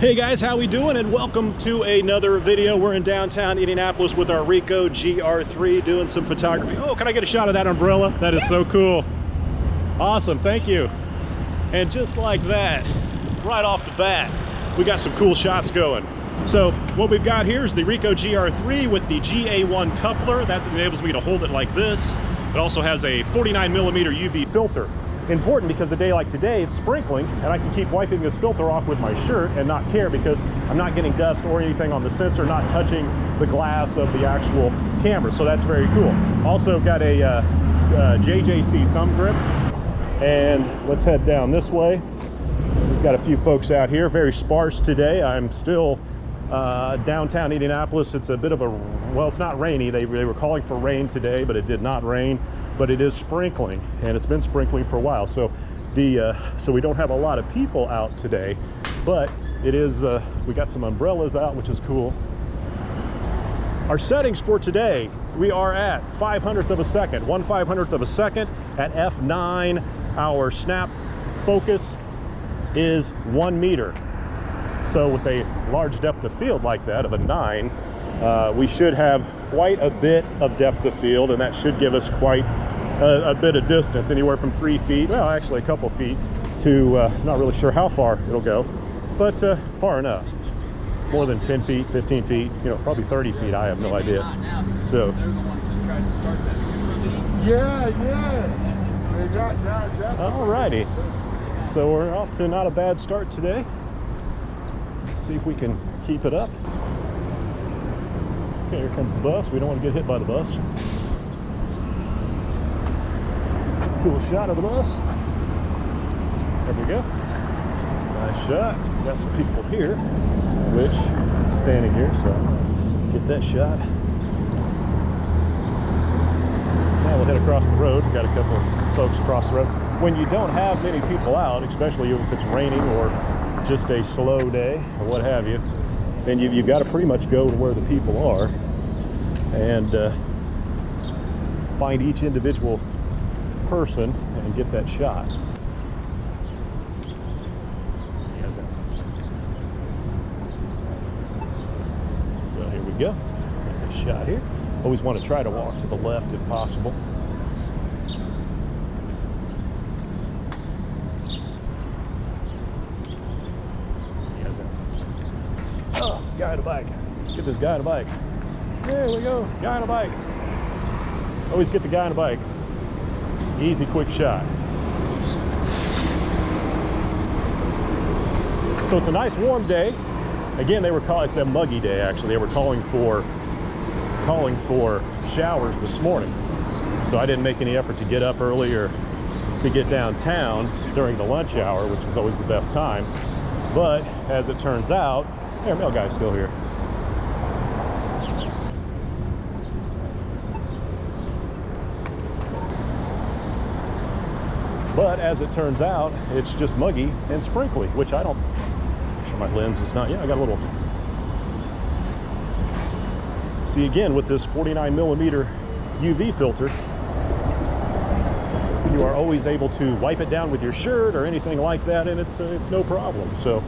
Hey guys, how we doing? And welcome to another video. We're in downtown Indianapolis with our Ricoh GR III doing some photography. Oh, can I get a shot of that umbrella? That is so cool. Awesome, thank you. And just like that, right off the bat, we got some cool shots going. So what we've got here is the Ricoh GR III with the GA1 coupler. That enables me to hold it like this. It also has a 49mm UV filter. Important because a day like today, it's sprinkling, and I can keep wiping this filter off with my shirt and not care because I'm not getting dust or anything on the sensor, not touching the glass of the actual camera. So that's very cool. Also got a JJC thumb grip. And let's head down this way. We've got a few folks out here, very sparse today. I'm still downtown Indianapolis. It's a bit of a, well, it's not rainy. They were calling for rain today, but it did not rain. But it is sprinkling, and it's been sprinkling for a while. So so we don't have a lot of people out today, but it is, we got some umbrellas out, which is cool. Our settings for today, we are at 500th of a second, 1/500th of a second at f9. Our snap focus is 1 meter. So with a large depth of field like that of a 9, we should have quite a bit of depth of field, and that should give us quite a bit of distance, anywhere from 3 feet, well, actually a couple feet, to not really sure how far it'll go, but far enough. More than 10 feet, 15 feet, you know, probably 30 feet, I have no idea. So, alrighty. So we're off to not a bad start today. Let's see if we can keep it up. Okay, here comes the bus. We don't want to get hit by the bus. Cool shot of the bus. There we go. Nice shot. Got some people here, which standing here, so get that shot. Now we'll head across the road. Got a couple of folks across the road. When you don't have many people out, especially if it's raining or just a slow day or what have you, then you've got to pretty much go to where the people are and find each individual person and get that shot. So here we go. Get this shot here. Always want to try to walk to the left if possible. Oh, guy on a bike. Let's get this guy on a bike. There we go. Guy on a bike. Always get the guy on a bike. Easy, quick shot. So it's a nice warm day. Again, they were calling, it's a muggy day actually. They were calling for showers this morning. So I didn't make any effort to get up earlier to get downtown during the lunch hour, which is always the best time. But as it turns out, our mail guy's still here. But as it turns out, it's just muggy and sprinkly, which I don't, I'm sure my lens is not, yeah, I got a little. See, again, with this 49mm UV filter, you are always able to wipe it down with your shirt or anything like that, and it's no problem. So,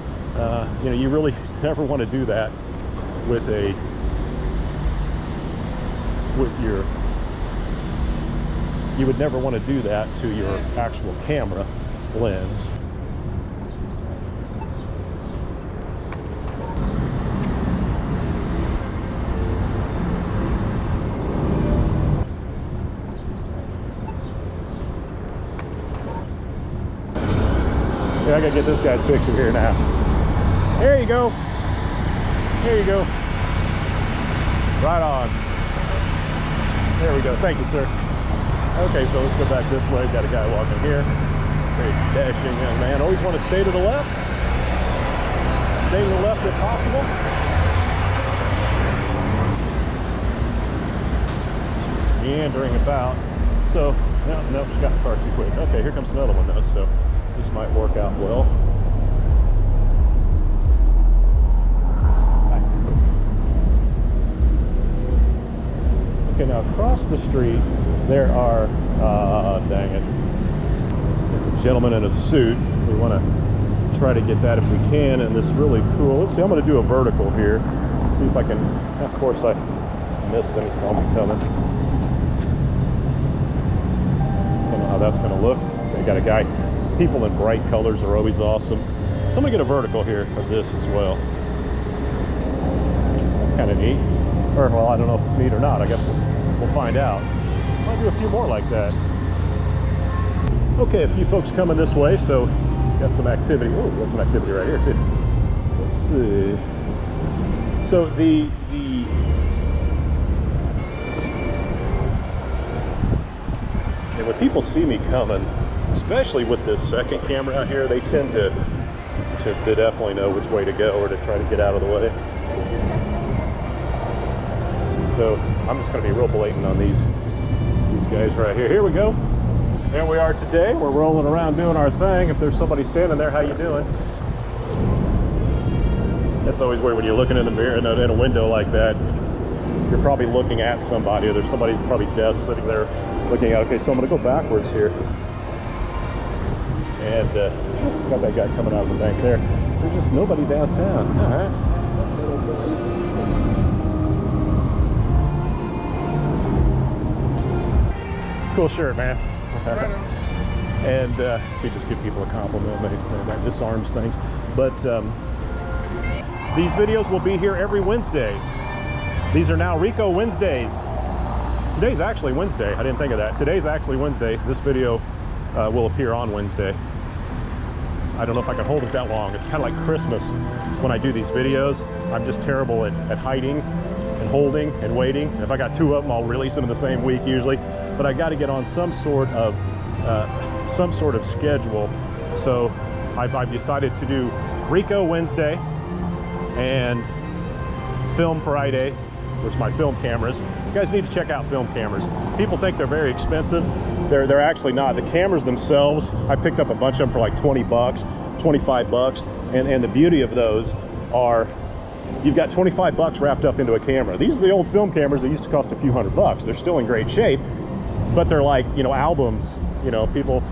you know, you really never want to do that with your, you would never want to do that to your actual camera lens. Yeah, I gotta get this guy's picture here now. There you go. There you go. Right on. There we go. Thank you, sir. Okay, so let's go back this way. Got a guy walking here. Very dashing young man. Always want to stay to the left. Stay to the left if possible. Just meandering about. So, no, she got the car too quick. Okay, here comes another one though, so this might work out well. Okay, now across the street, there are, dang it, it's a gentleman in a suit. We want to try to get that if we can. And this really cool, let's see, I'm going to do a vertical here. Let's see if I can, of course I missed any, saw me coming. I don't know how that's going to look. They got a guy, people in bright colors are always awesome. So I'm going to get a vertical here of this as well. That's kind of neat. Or, well, I don't know if it's neat or not. I guess we'll find out. I'll do a few more like that. Okay, a few folks coming this way, so got some activity. Oh, got some activity right here too. Let's see. So okay, when people see me coming, especially with this second camera out here, they tend to definitely know which way to go or to try to get out of the way. So I'm just going to be real blatant on these guys right here. Here we go. There we are today. We're rolling around doing our thing. If there's somebody standing there, how you doing? That's always weird when you're looking in the mirror in a window like that. You're probably looking at somebody, or there's somebody who's probably deaf sitting there looking at. Okay, so I'm going to go backwards here. And got that guy coming out of the bank there. There's just nobody downtown. All right. Cool shirt, man. And see, just give people a compliment. That disarms things. But these videos will be here every Wednesday. These are now Ricoh Wednesdays. Today's actually Wednesday. I didn't think of that. Today's actually Wednesday. This video will appear on Wednesday. I don't know if I can hold it that long. It's kind of like Christmas when I do these videos. I'm just terrible at hiding and holding and waiting. If I got two of them, I'll release them in the same week usually. But I got to get on some sort of schedule. So I've decided to do Ricoh Wednesday and Film Friday, which is my film cameras. You guys need to check out film cameras. People think they're very expensive. They're actually not. The cameras themselves, I picked up a bunch of them for like 20 bucks, 25 bucks. And the beauty of those are, you've got 25 bucks wrapped up into a camera. These are the old film cameras that used to cost a few hundred bucks. They're still in great shape, but they're like, you know, albums. You know, people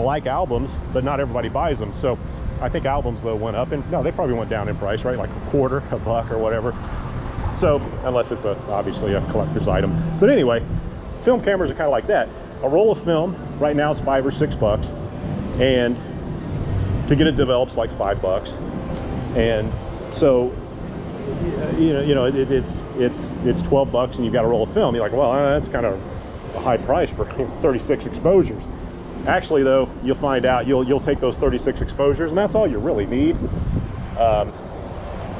like albums, but not everybody buys them. So I think albums though went up, and no, they probably went down in price, right? Like a quarter, a buck or whatever. So unless it's obviously a collector's item. But anyway, film cameras are kind of like that. A roll of film right now is $5 or $6, and to get it developed is like $5. And so you know it's 12 bucks, and you've got a roll of film. You're like, well, that's kind of a high price for 36 exposures. Actually though, you'll find out you'll take those 36 exposures, and that's all you really need.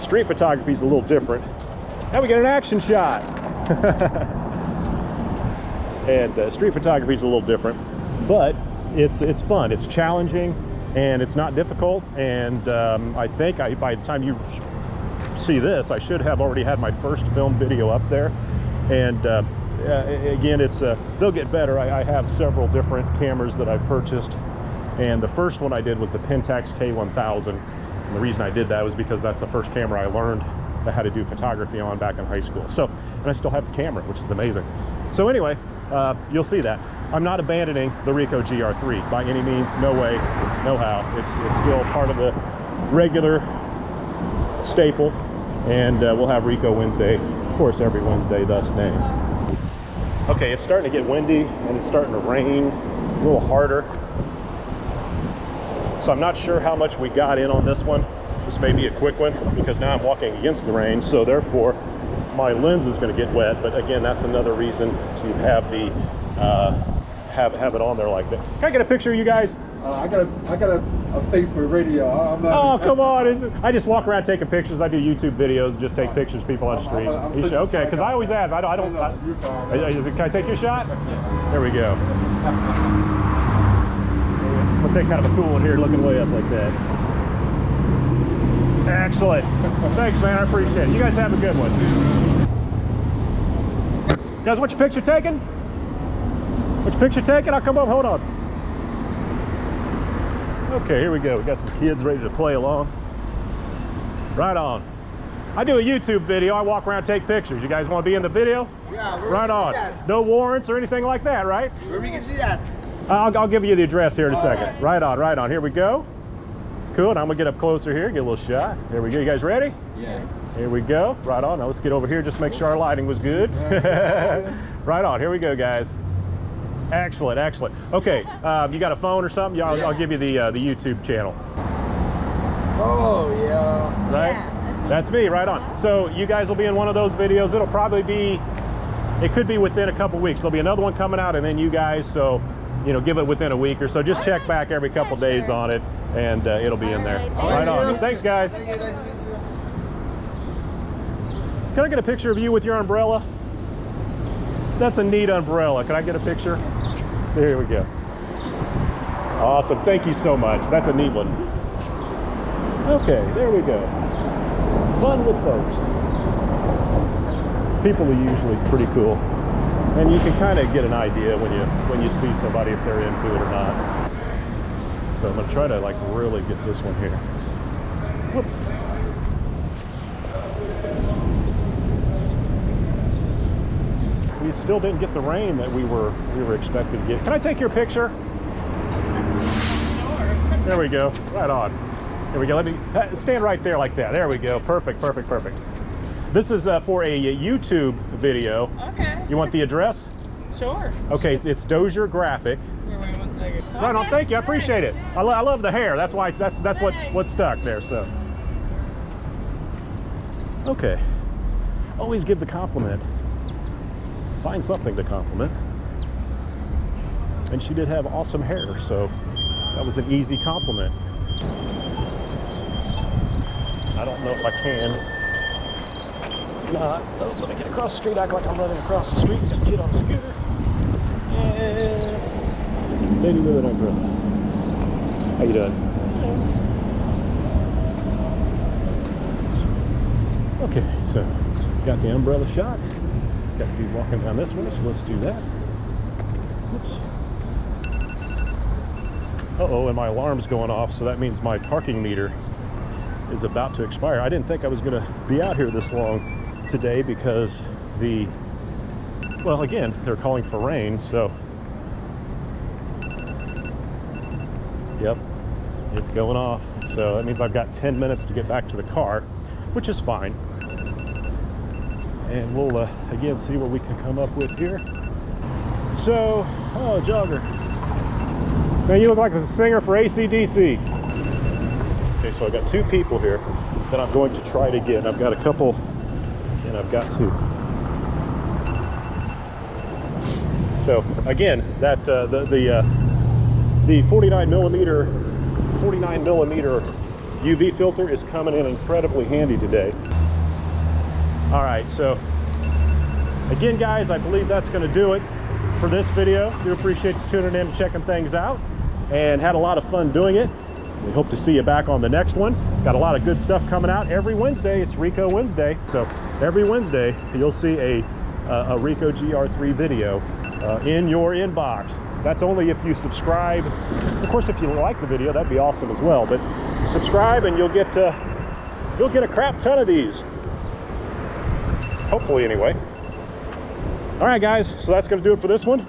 Street photography is a little different. Now we get an action shot. And street photography is a little different, but it's fun, it's challenging, and it's not difficult. And I think by the time you see this, I should have already had my first film video up there. And again, they'll get better. I have several different cameras that I've purchased, and the first one I did was the Pentax K1000. And the reason I did that was because that's the first camera I learned how to do photography on back in high school. So, and I still have the camera, which is amazing. So anyway, you'll see that I'm not abandoning the Ricoh GR III by any means. No way, no how. It's still part of the regular staple, and we'll have Ricoh Wednesday, of course, every Wednesday, thus named. Okay, it's starting to get windy, and it's starting to rain a little harder. So I'm not sure how much we got in on this one. This may be a quick one, because now I'm walking against the rain, so therefore my lens is going to get wet. But again, that's another reason to have the have it on there like that. Can I get a picture of you guys? I got a face for radio. Oh, come on. I just walk around taking pictures. I do YouTube videos and just take pictures of people on the street. Okay, because I always ask. Can I take your shot? There we go. We'll take kind of a cool one here, looking way up like that. Excellent. Thanks, man. I appreciate it. You guys have a good one. Guys, what's your picture taking? What's your picture taking? I'll come up. Hold on. Okay, here we go. We got some kids ready to play along. Right on. I do a YouTube video. I walk around, take pictures. You guys want to be in the video? Yeah. Right on. No warrants or anything like that, right? Where we can see that? I'll give you the address here in a second. Right on, right on. Here we go. Cool, and I'm gonna get up closer here, get a little shot. There we go. You guys ready? Yeah. Here we go. Right on. Now let's get over here just to make sure our lighting was good. Right on. Here we go, guys. Excellent, excellent. Okay, you got a phone or something? Yeah, I'll give you the YouTube channel. Oh, yeah. Right? Yeah, that's me, right on. So you guys will be in one of those videos. It'll probably be, it could be within a couple weeks. There'll be another one coming out and then you guys, so, you know, give it within a week or so. Just check back every couple days on it and it'll be in there. Right on. Thanks, guys. Can I get a picture of you with your umbrella? That's a neat umbrella. Can I get a picture? There we go. Awesome. Thank you so much. That's a neat one. Okay, there we go. Fun with folks. People are usually pretty cool. And you can kind of get an idea when you see somebody if they're into it or not. So I'm going to try to like really get this one here. Whoops. We still didn't get the rain that we were expecting to get. Can I take your picture? Sure. There we go. Right on. There we go. Let me stand right there like that. There we go. Perfect, perfect, perfect. This is for a YouTube video. Okay. You want the address? Sure. Okay, it's DozierGraphic. Wait 1 second. Right on. Thank you. I appreciate it. I love the hair. That's why. That's what's stuck there. So. Okay. Always give the compliment. Find something to compliment. And she did have awesome hair, so that was an easy compliment. I don't know if I can. Not. Oh, let me get across the street. Act like I'm running across the street. Got a kid on a scooter. And lady with an umbrella. How you doing? Okay, so got the umbrella shot. Got to be walking down this one, so let's do that. Oops. Uh-oh, and my alarm's going off, so that means my parking meter is about to expire. I didn't think I was going to be out here this long today because well, again, they're calling for rain, so yep, it's going off. So that means I've got 10 minutes to get back to the car, which is fine. And we'll, again, see what we can come up with here. So, oh, jogger. Man, you look like a singer for AC/DC. Okay, so I've got 2 people here that I'm going to try to get. I've got a couple, and I've got 2. So, again, that the 49 millimeter UV filter is coming in incredibly handy today. All right, so again, guys, I believe that's going to do it for this video. Do appreciate you tuning in and checking things out, and had a lot of fun doing it. We hope to see you back on the next one. Got a lot of good stuff coming out every Wednesday. It's Ricoh Wednesday, so every Wednesday you'll see a Ricoh GR III video in your inbox. That's only if you subscribe. Of course, if you like the video, that'd be awesome as well. But subscribe, and you'll get a crap ton of these. Hopefully, anyway. All right, guys, so that's going to do it for this one.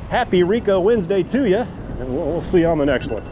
Happy Ricoh Wednesday to you, and we'll see you on the next one.